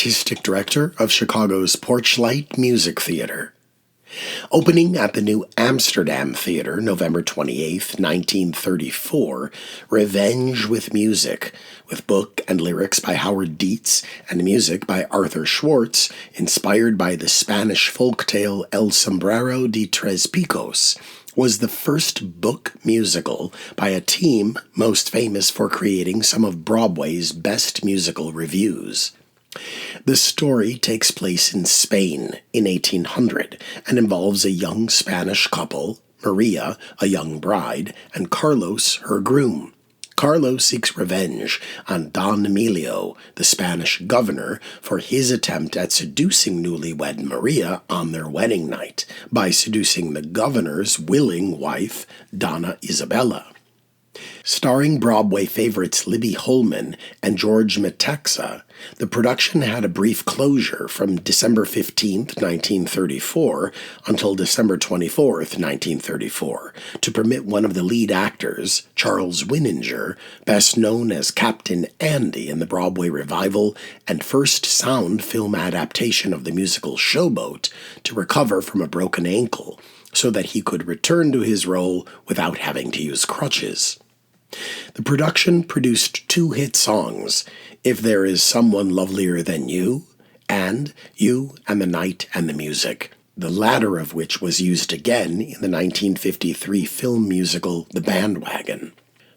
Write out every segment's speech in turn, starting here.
artistic director of Chicago's Porchlight Music Theater. Opening at the New Amsterdam Theater, November 28, 1934, Revenge with Music, with book and lyrics by Howard Dietz and music by Arthur Schwartz, inspired by the Spanish folktale El Sombrero de Tres Picos, was the first book musical by a team most famous for creating some of Broadway's best musical revues. The story takes place in Spain in 1800 and involves a young Spanish couple, Maria, a young bride, and Carlos, her groom. Carlos seeks revenge on Don Emilio, the Spanish governor, for his attempt at seducing newlywed Maria on their wedding night by seducing the governor's willing wife, Donna Isabella. Starring Broadway favorites Libby Holman and George Metaxa, the production had a brief closure from December 15, 1934 until December 24, 1934, to permit one of the lead actors, Charles Winninger, best known as Captain Andy in the Broadway revival and first sound film adaptation of the musical Showboat, to recover from a broken ankle so that he could return to his role without having to use crutches. The production produced two hit songs, If There Is Someone Lovelier Than You, and You and the Night and the Music, the latter of which was used again in the 1953 film musical The Bandwagon.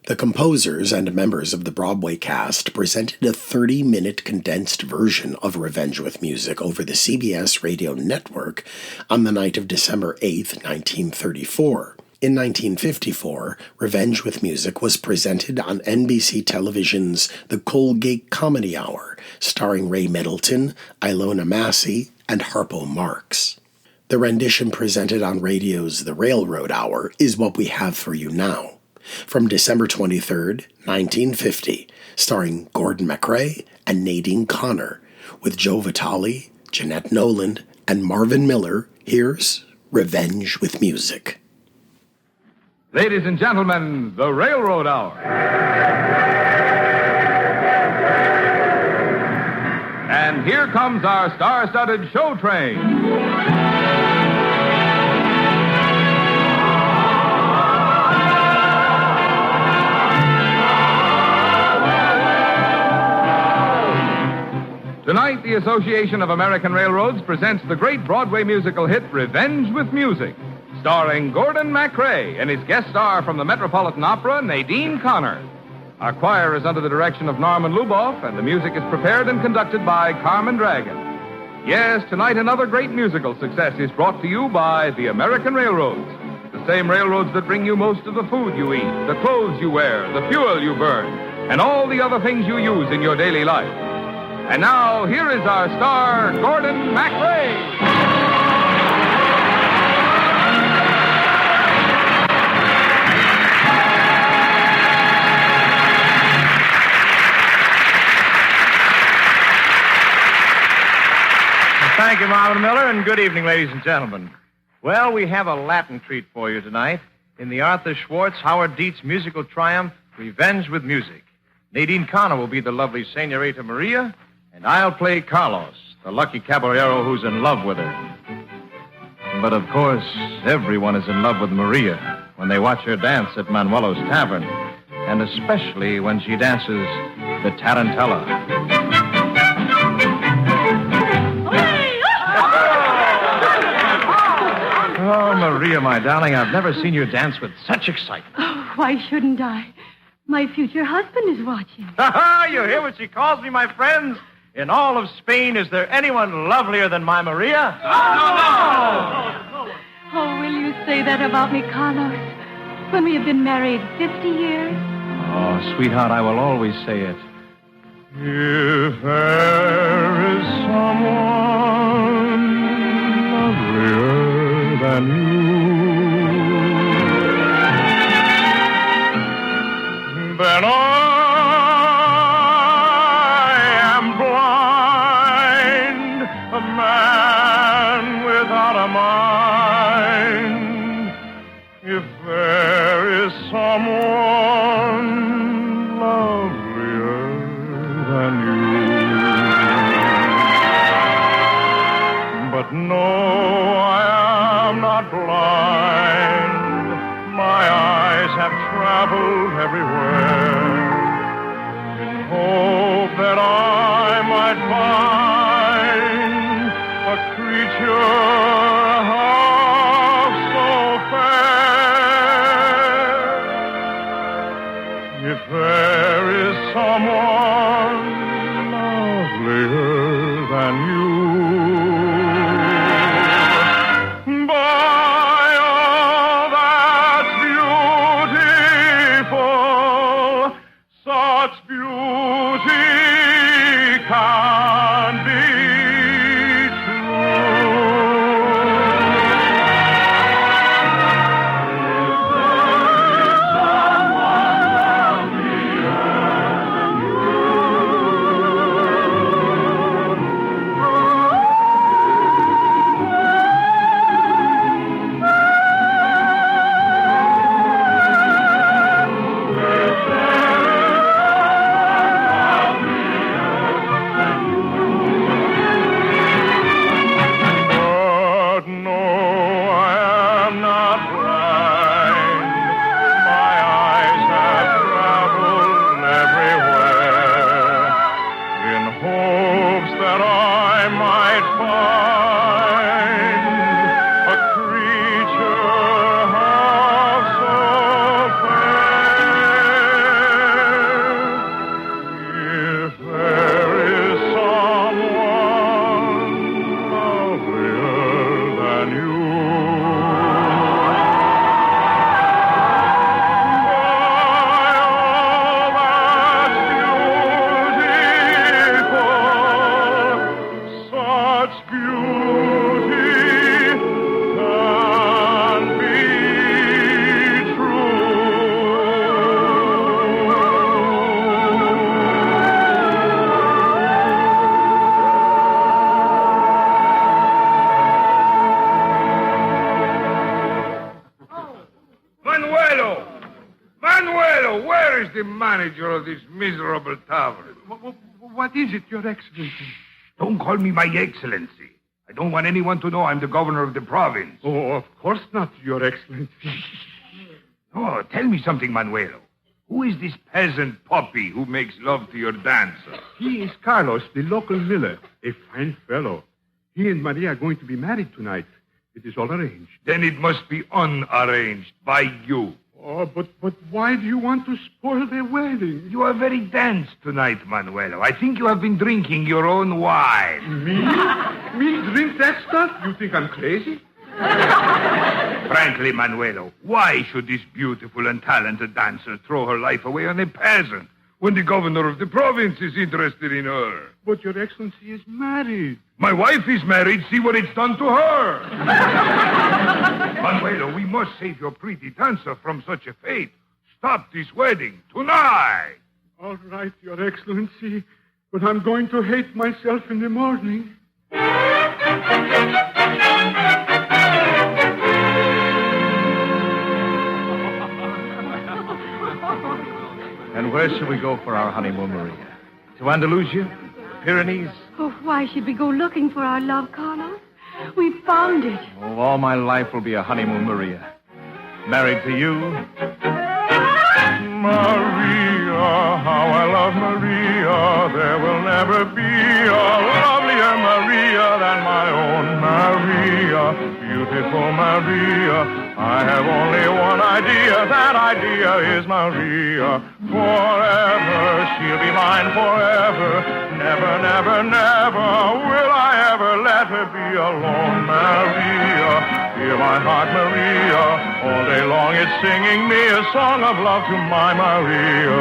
The composers and members of the Broadway cast presented a 30-minute condensed version of Revenge with Music over the CBS radio network on the night of December 8, 1934. In 1954, Revenge with Music was presented on NBC Television's The Colgate Comedy Hour, starring Ray Middleton, Ilona Massey, and Harpo Marx. The rendition presented on radio's The Railroad Hour is what we have for you now. From December 23, 1950, starring Gordon MacRae and Nadine Connor, with Joe Vitale, Jeanette Noland, and Marvin Miller, here's Revenge with Music. Ladies and gentlemen, the Railroad Hour. And here comes our star-studded show train. Tonight, the Association of American Railroads presents the great Broadway musical hit, Revenge with Music, starring Gordon MacRae and his guest star from the Metropolitan Opera, Nadine Connor. Our choir is under the direction of Norman Luboff, and the music is prepared and conducted by Carmen Dragon. Yes, tonight another great musical success is brought to you by the American Railroads, the same railroads that bring you most of the food you eat, the clothes you wear, the fuel you burn, and all the other things you use in your daily life. And now, here is our star, Gordon MacRae. Thank you, Marvin Miller, and good evening, ladies and gentlemen. Well, we have a Latin treat for you tonight in the Arthur Schwartz, Howard Dietz musical triumph, Revenge with Music. Nadine Connor will be the lovely Senorita Maria, and I'll play Carlos, the lucky caballero who's in love with her. But, of course, everyone is in love with Maria when they watch her dance at Manuelo's Tavern, and especially when she dances the tarantella. Oh, Maria, my darling, I've never seen you dance with such excitement. Oh, why shouldn't I? My future husband is watching. You hear what she calls me, my friends? In all of Spain, is there anyone lovelier than my Maria? No! Oh, will you say that about me, Carlos? When we have been married 50 years? Oh, sweetheart, I will always say it. If there is someone lovelier than you, then I am blind, a man without a mind. If there is someone lovelier than you. might find a creature half so fair. If there is someone lovelier than you, the manager of this miserable tavern. What is it, Your Excellency? Don't call me my excellency. I don't want anyone to know I'm the governor of the province. Oh, of course not, Your Excellency. Oh, tell me something, Manuelo. Who is this peasant puppy who makes love to your dancer? He is Carlos, the local miller, a fine fellow. He and Maria are going to be married tonight. It is all arranged. Then it must be unarranged by you. Oh, but why do you want to spoil their wedding? You are very dense tonight, Manuelo. I think you have been drinking your own wine. Me? Me drink that stuff? You think I'm crazy? Frankly, Manuelo, why should this beautiful and talented dancer throw her life away on a peasant when the governor of the province is interested in her? But Your Excellency is married. My wife is married. See what it's done to her. Manuelo, we must save your pretty dancer from such a fate. Stop this wedding tonight. All right, Your Excellency, but I'm going to hate myself in the morning. And where shall we go for our honeymoon, Maria? To Andalusia? Pyrenees? Oh, why should we go looking for our love, Carlos? We found it. Oh, all my life will be a honeymoon, Maria. Married to you. Maria, how I love Maria. There will never be a lovelier Maria than my own Maria. Beautiful Maria. I have only one idea. That idea is Maria. Forever, she'll be mine forever. Never, never, never will I ever let her be alone, Maria. Hear my heart, Maria. All day long it's singing me a song of love to my Maria.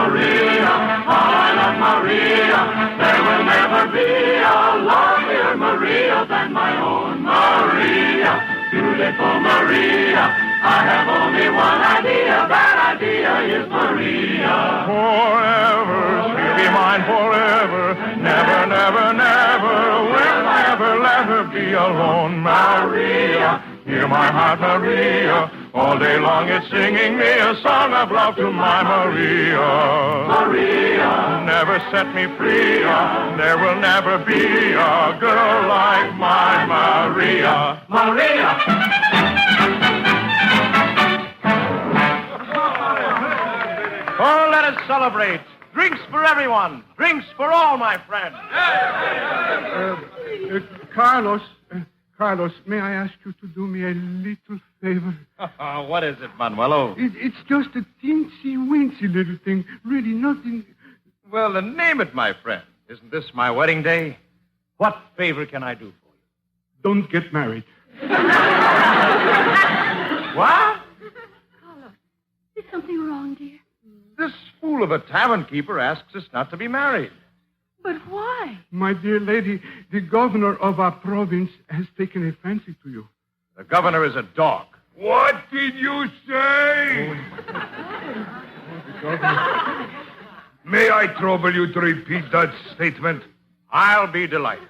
Maria, how I love Maria. There will never be a lovelier Maria than my own Maria. Beautiful Maria. I have only one idea. That idea is Maria. Forever, she'll be mine forever. Never, never, never will I ever let her be alone, Maria. Hear my heart, Maria. All day long it's singing me a song of love to my Maria. Maria. Never set me free. There will never be a girl like my Maria. Maria. Oh, let us celebrate. Drinks for everyone. Drinks for all, my friends. Carlos, may I ask you to do me a little favor? What is it, Manuelo? It's just a teensy-weensy little thing. Really nothing. Well, then name it, my friend. Isn't this my wedding day? What favor can I do for you? Don't get married. What? Carlos, is something wrong, dear? This fool of a tavern keeper asks us not to be married. But why? My dear lady, the governor of our province has taken a fancy to you. The governor is a dog. What did you say? May I trouble you to repeat that statement? I'll be delighted.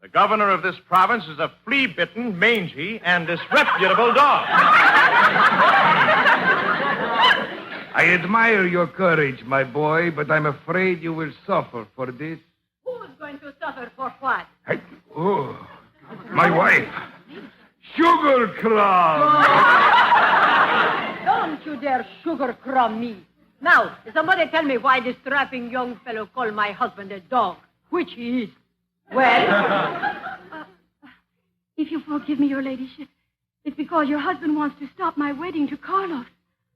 The governor of this province is a flea-bitten, mangy, and disreputable dog. I admire your courage, my boy, but I'm afraid you will suffer for this. Who's going to suffer for what? My wife. Sugar Crumb. Don't you dare sugar crumb me. Now, somebody tell me why this strapping young fellow called my husband a dog, which he is. Well, Oh, give me your ladyship. It's because your husband wants to stop my wedding to Carlos.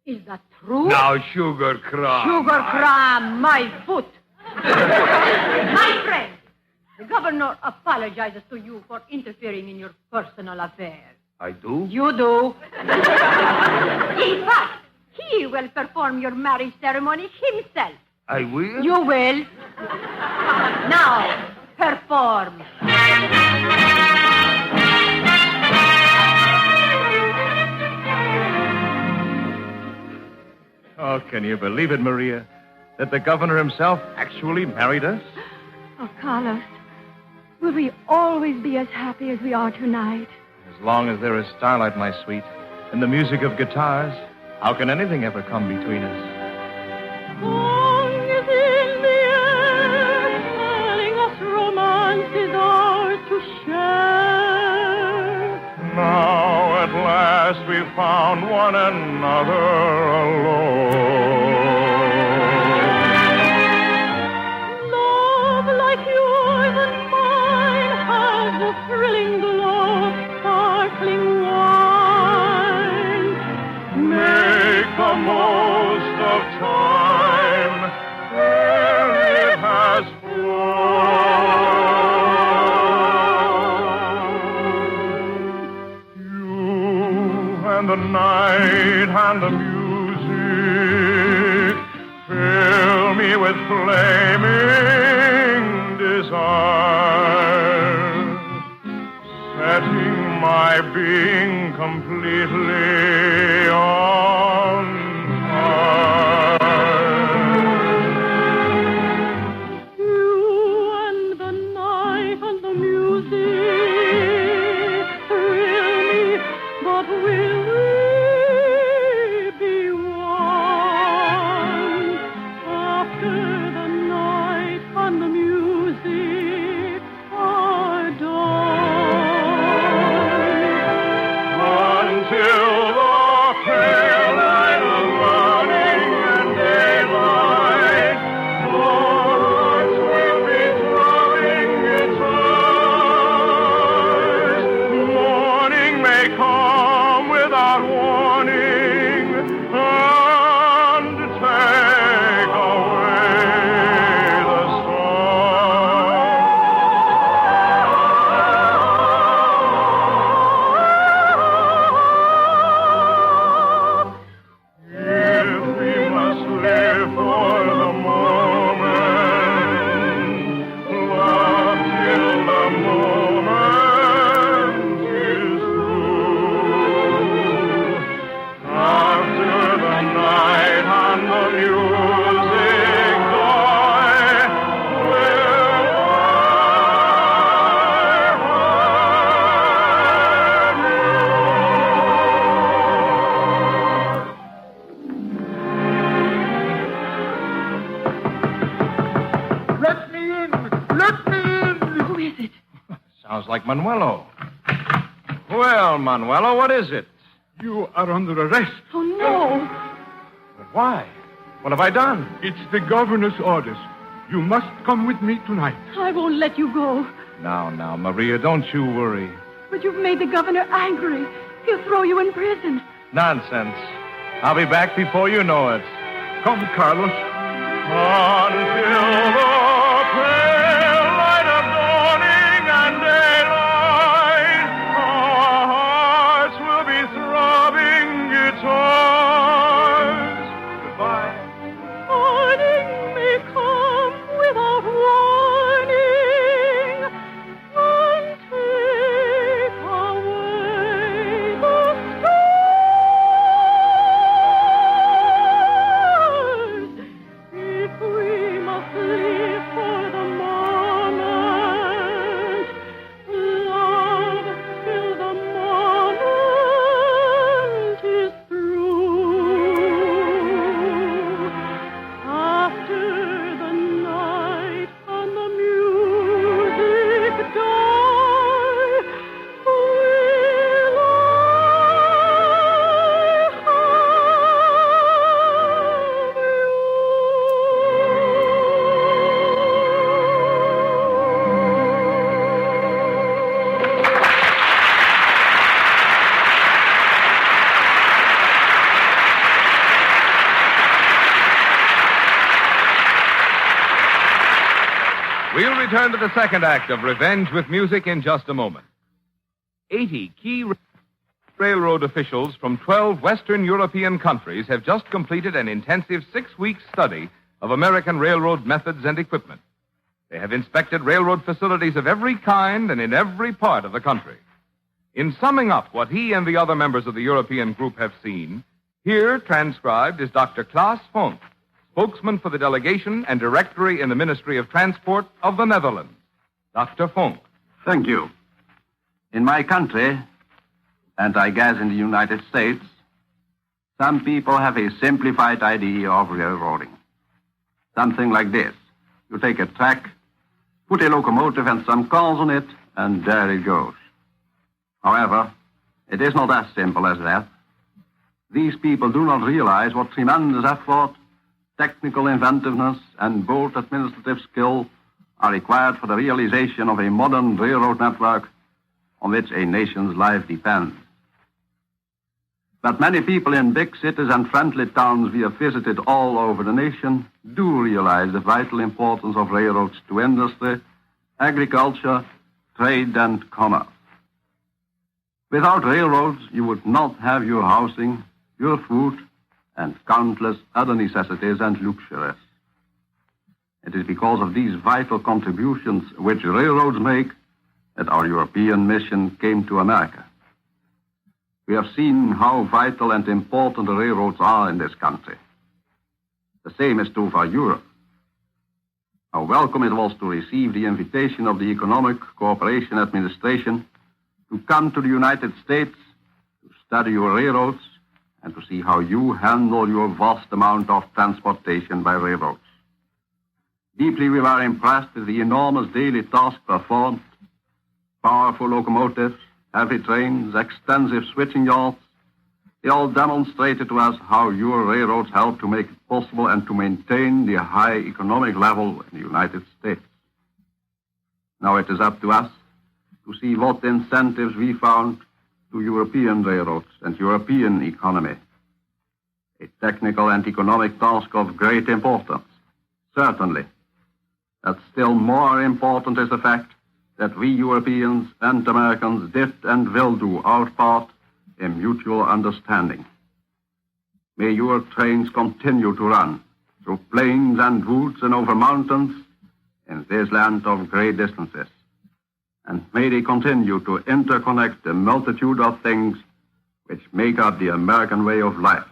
Is that true? Now, sugar crumb. Sugar crumb, my foot. My friend, the governor apologizes to you for interfering in your personal affairs. I do? You do. In fact, he will perform your marriage ceremony himself. I will? You will. Now, perform. Oh, can you believe it, Maria? That the governor himself actually married us? Oh, Carlos, will we always be as happy as we are tonight? As long as there is starlight, my sweet, and the music of guitars, how can anything ever come between us? Song is in the air, telling us romance is ours to share. Now at last we found one another alone. Love like yours and mine has the thrilling glow of sparkling wine. Make the most of time when it has flown. You and the night and the music fill me with flaming desire, setting my being completely on fire. You and the night and the music thrill me, but will we be one after the night and the music are done? Until the pale light of morning and daylight, our hearts will be throbbing guitars. Morning may come without warning and take away the stars. If we must live for the moment, love till the moment is through. After the night and the music die, will Let me in! Let me in! Who is it? Sounds like Manuelo. Well, Manuelo, what is it? You are under arrest. Oh, no. But why? What have I done? It's the governor's orders. You must come with me tonight. I won't let you go. Now, Maria, don't you worry. But you've made the governor angry. He'll throw you in prison. Nonsense. I'll be back before you know it. Come, Carlos. until the pale light of dawning and daylight, our hearts will be throbbing guitars. Goodbye. Morning may come without warning and take away the stars. If we must live return to the second act of Revenge with Music in just a moment. 80 key railroad officials from 12 Western European countries have just completed an intensive 6-week study of American railroad methods and equipment. They have inspected railroad facilities of every kind and in every part of the country. In summing up what he and the other members of the European group have seen, here transcribed is Dr. Klaas Fonk, spokesman for the delegation and directory in the Ministry of Transport of the Netherlands. Dr. Fonk. Thank you. In my country, and I guess in the United States, some people have a simplified idea of railroading. Something like this. You take a track, put a locomotive and some cars on it, and there it goes. However, it is not as simple as that. These people do not realize what tremendous effort, technical inventiveness, and bold administrative skill are required for the realization of a modern railroad network on which a nation's life depends. But many people in big cities and friendly towns we have visited all over the nation do realize the vital importance of railroads to industry, agriculture, trade, and commerce. Without railroads, you would not have your housing, your food, and countless other necessities and luxuries. It is because of these vital contributions which railroads make that our European mission came to America. We have seen how vital and important the railroads are in this country. The same is true for Europe. How welcome it was to receive the invitation of the Economic Cooperation Administration to come to the United States to study your railroads and to see how you handle your vast amount of transportation by railroads. Deeply we were impressed with the enormous daily task performed. Powerful locomotives, heavy trains, extensive switching yards, they all demonstrated to us how your railroads help to make it possible and to maintain the high economic level in the United States. Now it is up to us to see what incentives we found to European railroads and European economy. A technical and economic task of great importance, certainly. But still more important is the fact that we Europeans and Americans did and will do our part in mutual understanding. May your trains continue to run through plains and woods and over mountains in this land of great distances. And may they continue to interconnect the multitude of things which make up the American way of life.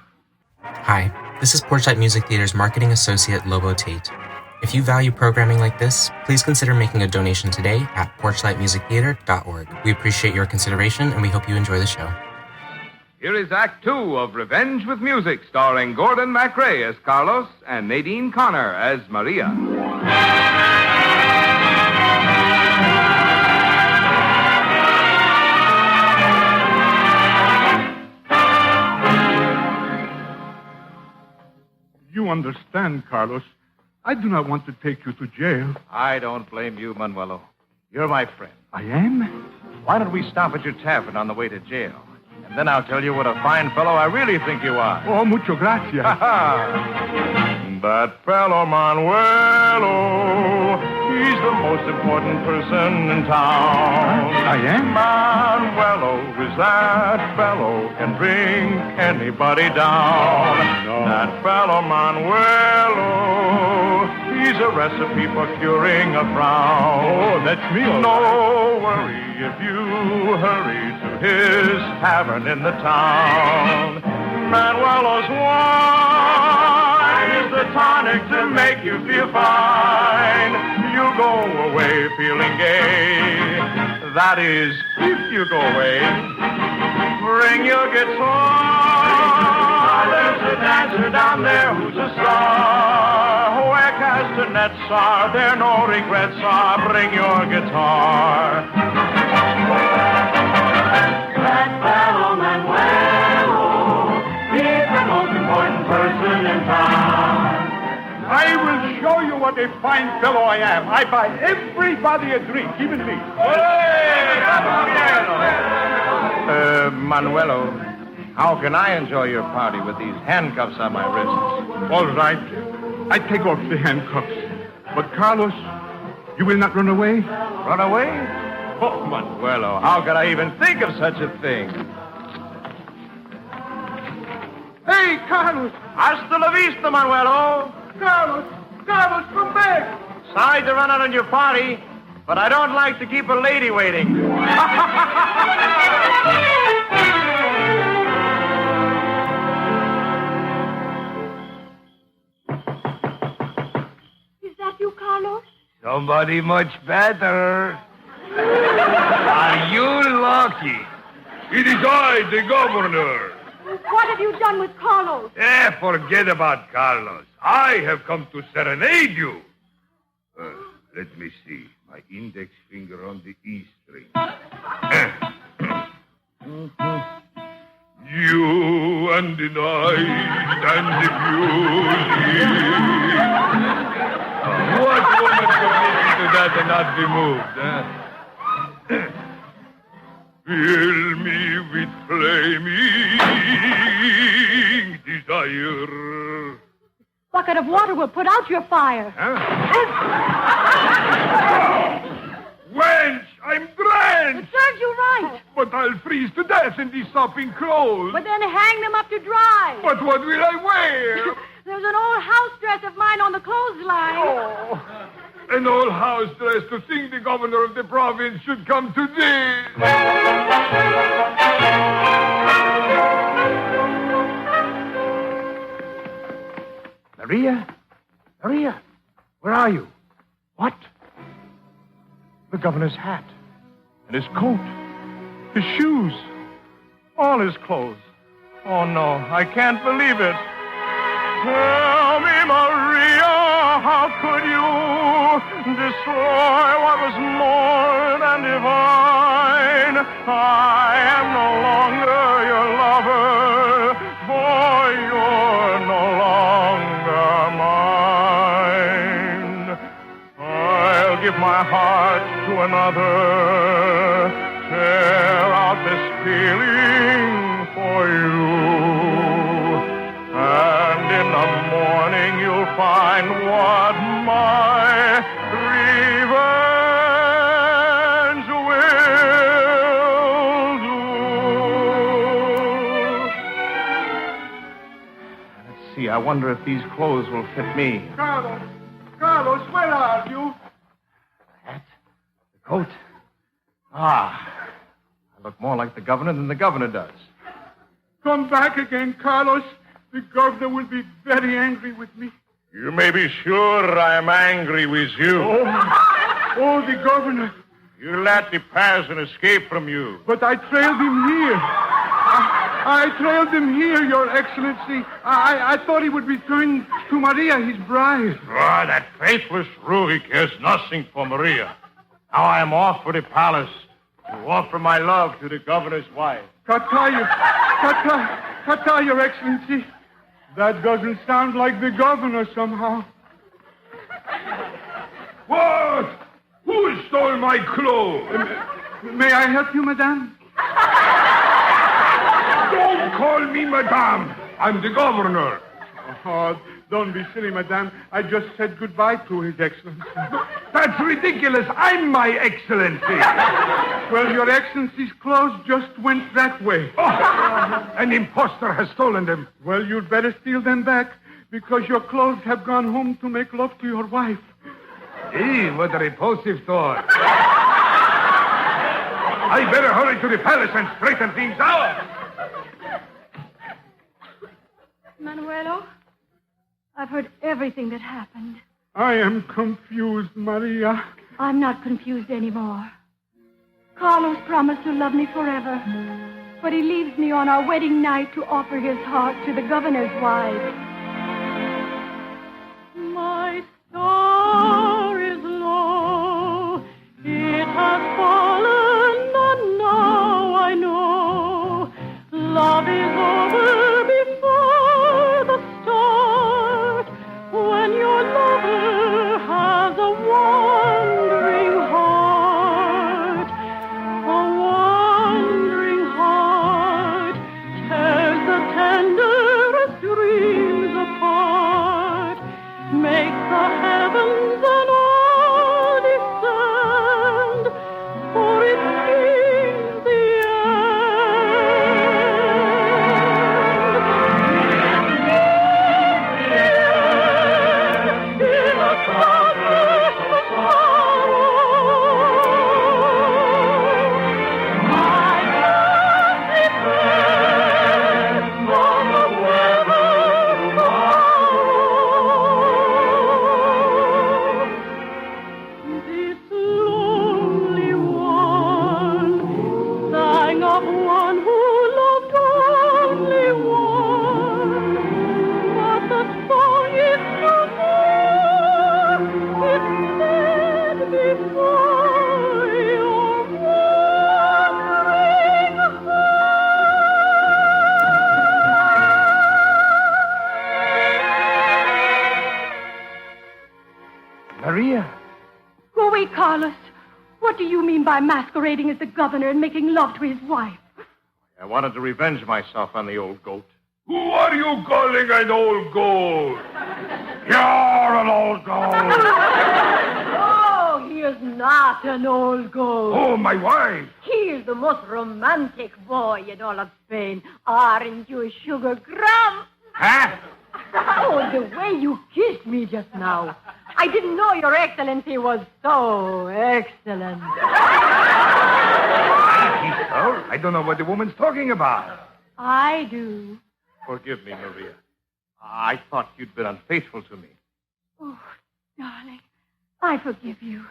Hi, this is Porchlight Music Theater's marketing associate, Lobo Tate. If you value programming like this, please consider making a donation today at porchlightmusictheater.org. We appreciate your consideration, and we hope you enjoy the show. Here is Act Two of Revenge with Music, starring Gordon MacRae as Carlos and Nadine Connor as Maria. You understand, Carlos. I do not want to take you to jail. I don't blame you, Manuelo. You're my friend. I am? Why don't we stop at your tavern on the way to jail? And then I'll tell you what a fine fellow I really think you are. Oh, mucho gracias. That fellow Manuelo, he's the most important person in town. I am? Manuelo is that fellow can bring anybody down. No. That fellow Manuelo, he's a recipe for curing a frown. Oh, that's me, all No right. worry if you hurry to his tavern in the town. Manuelo's wine is the tonic to make you feel fine. You go away feeling gay. That is, if you go away. Bring your guitar. There's a dancer down there who's a star. Where castanets are, there no regrets are. Bring your guitar. That fellow Manuelo, he's the most important person in town. I will show you what a fine fellow I am. I buy everybody a drink, even me. Manuelo, how can I enjoy your party with these handcuffs on my wrists? All right. I take off the handcuffs. But, Carlos, You will not run away? Run away? Oh, Manuelo, how could I even think of such a thing? Hey, Carlos! Hasta la vista, Manuelo. Carlos, come back! Sorry to run out on your party, but I don't like to keep a lady waiting. Is that you, Carlos? Somebody much better. Are you lucky? It is I, the governor. What have you done with Carlos? Forget about Carlos. I have come to serenade you. Let me see. My index finger on the E string. You and the night and the music. What woman could listen to that and not be moved, huh? Fill me with flaming desire. Bucket of water will put out your fire. Wench, I'm drenched! It serves you right. But I'll freeze to death in these sopping clothes. But then hang them up to dry. But what will I wear? There's an old house dress of mine on the clothesline. Oh, an old house dress to think the governor of the province should come to this. Maria? Maria, where are you? What? The governor's hat. And his coat. His shoes. All his clothes. Oh, no, I can't believe it. Tell me, Maria, how could you destroy what was more than divine? I am no longer your lover, for you're no longer mine. I'll give my heart to another, tear out this feeling for you. And in the morning you'll find what my revenge will do. Let's see, I wonder if these clothes will fit me. Carlos, where are you? The hat? The coat? Ah, I look more like the governor than the governor does. Come back again, Carlos. The governor will be very angry with me. You may be sure I am angry with you. Oh, the governor. You let the peasant escape from you. But I trailed him here. I trailed him here, Your Excellency. I thought he would return to Maria, his bride. Ah, that faithless rogue, he cares nothing for Maria. Now I am off for the palace to offer my love to the governor's wife. Kata, Your Excellency. That doesn't sound like the governor somehow. What? Who stole my clothes? May I help you, madame? Don't call me madame. I'm the governor. Oh, don't be silly, madame. I just said goodbye to His Excellency. That's ridiculous. I'm my excellency. Well, Your Excellency's clothes just went that way. Oh, an impostor has stolen them. Well, you'd better steal them back, because your clothes have gone home to make love to your wife. Gee, what a repulsive thought. I better hurry to the palace and straighten things out. Manuelo, I've heard everything that happened. I am confused, Maria. I'm not confused anymore. Carlos promised to love me forever, but he leaves me on our wedding night to offer his heart to the governor's wife. My star is low. It has fallen, and now I know love is over before the start. When your lover has a wandering heart tears the tenderest dreams by masquerading as the governor and making love to his wife. I wanted to revenge myself on the old goat. Who are you calling an old goat? You're an old goat. Oh, he is not an old goat. Oh, my wife. He is the most romantic boy in all of Spain. Aren't you, Sugar Crumb? Huh? Oh, the way you kissed me just now. I didn't know Your Excellency was so excellent. I don't know what the woman's talking about. I do. Forgive me, Maria. I thought you'd been unfaithful to me. Oh, darling, I forgive you.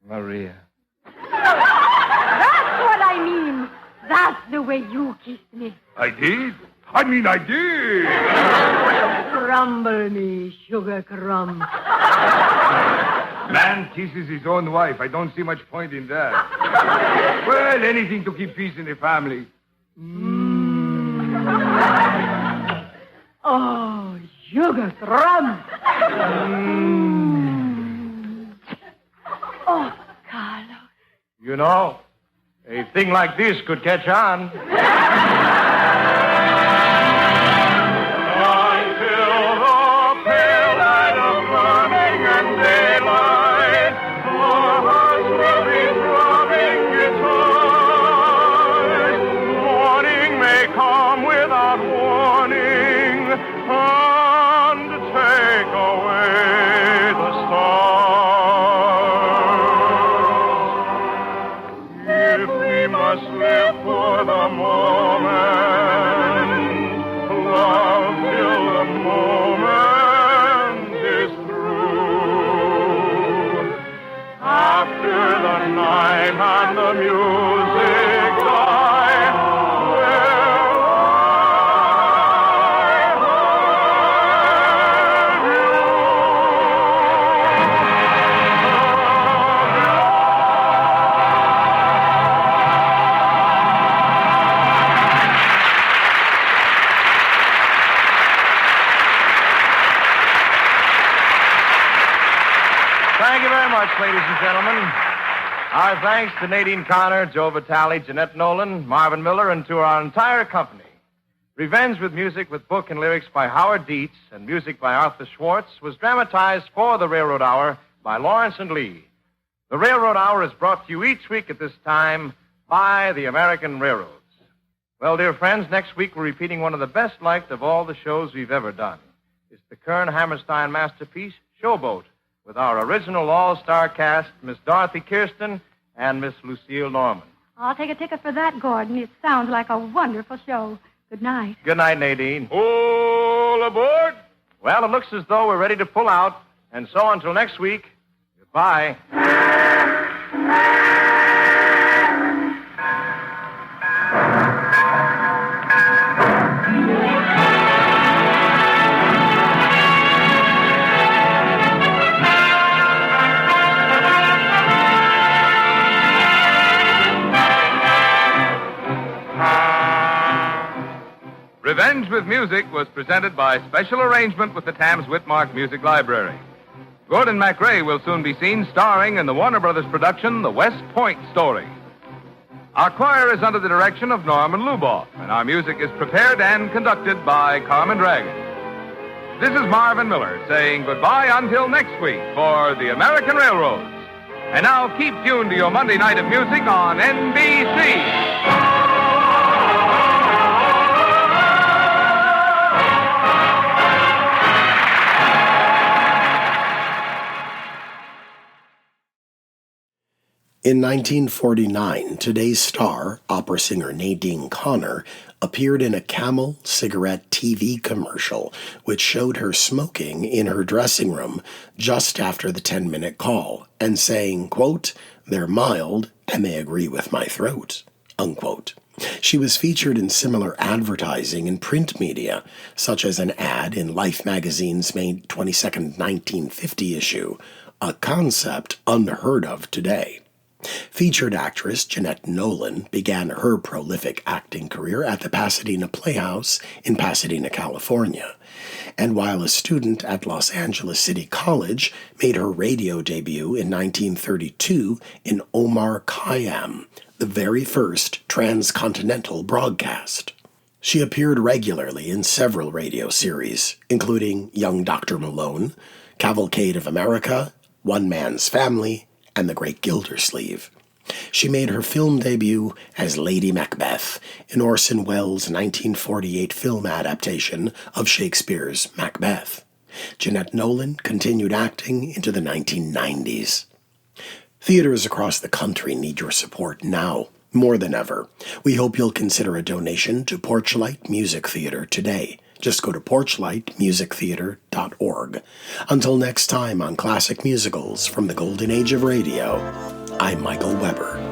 Maria. That's what I mean. That's the way you kissed me. I did? I did. Crumble me, Sugar Crumb. Man kisses his own wife. I don't see much point in that. Well, anything to keep peace in the family. Oh, Sugar Crumb. Oh, Carlos. You know, a thing like this could catch on. Ladies and gentlemen, our thanks to Nadine Connor, Joe Vitale, Jeanette Nolan, Marvin Miller, and to our entire company. Revenge with Music, with book and lyrics by Howard Dietz and music by Arthur Schwartz, was dramatized for the Railroad Hour by Lawrence and Lee. The Railroad Hour is brought to you each week at this time by the American Railroads. Well, dear friends, next week we're repeating one of the best-liked of all the shows we've ever done. It's the Kern Hammerstein masterpiece, Showboat, with our original all-star cast, Miss Dorothy Kirsten and Miss Lucille Norman. I'll take a ticket for that, Gordon. It sounds like a wonderful show. Good night. Good night, Nadine. All aboard! Well, it looks as though we're ready to pull out, and so until next week, goodbye. Revenge with Music was presented by special arrangement with the Tams Whitmark Music Library. Gordon MacRae will soon be seen starring in the Warner Brothers production, The West Point Story. Our choir is under the direction of Norman Luboff, and our music is prepared and conducted by Carmen Dragon. This is Marvin Miller saying goodbye until next week for the American Railroads. And now keep tuned to your Monday night of music on NBC. In 1949, today's star, opera singer Nadine Connor, appeared in a Camel cigarette TV commercial which showed her smoking in her dressing room just after the 10-minute call and saying, quote, "They're mild and they agree with my throat," unquote. She was featured in similar advertising in print media, such as an ad in Life magazine's May 22, 1950 issue, a concept unheard of today. Featured actress Jeanette Nolan began her prolific acting career at the Pasadena Playhouse in Pasadena, California, and while a student at Los Angeles City College, made her radio debut in 1932 in Omar Khayyam, the very first transcontinental broadcast. She appeared regularly in several radio series, including Young Dr. Malone, Cavalcade of America, One Man's Family, and The Great Gildersleeve. She made her film debut as Lady Macbeth in Orson Welles' 1948 film adaptation of Shakespeare's Macbeth. Jeanette Nolan continued acting into the 1990s. Theaters across the country need your support now, more than ever. We hope you'll consider a donation to Porchlight Music Theater today. Just go to porchlightmusictheater.org. Until next time on Classic Musicals from the Golden Age of Radio, I'm Michael Weber.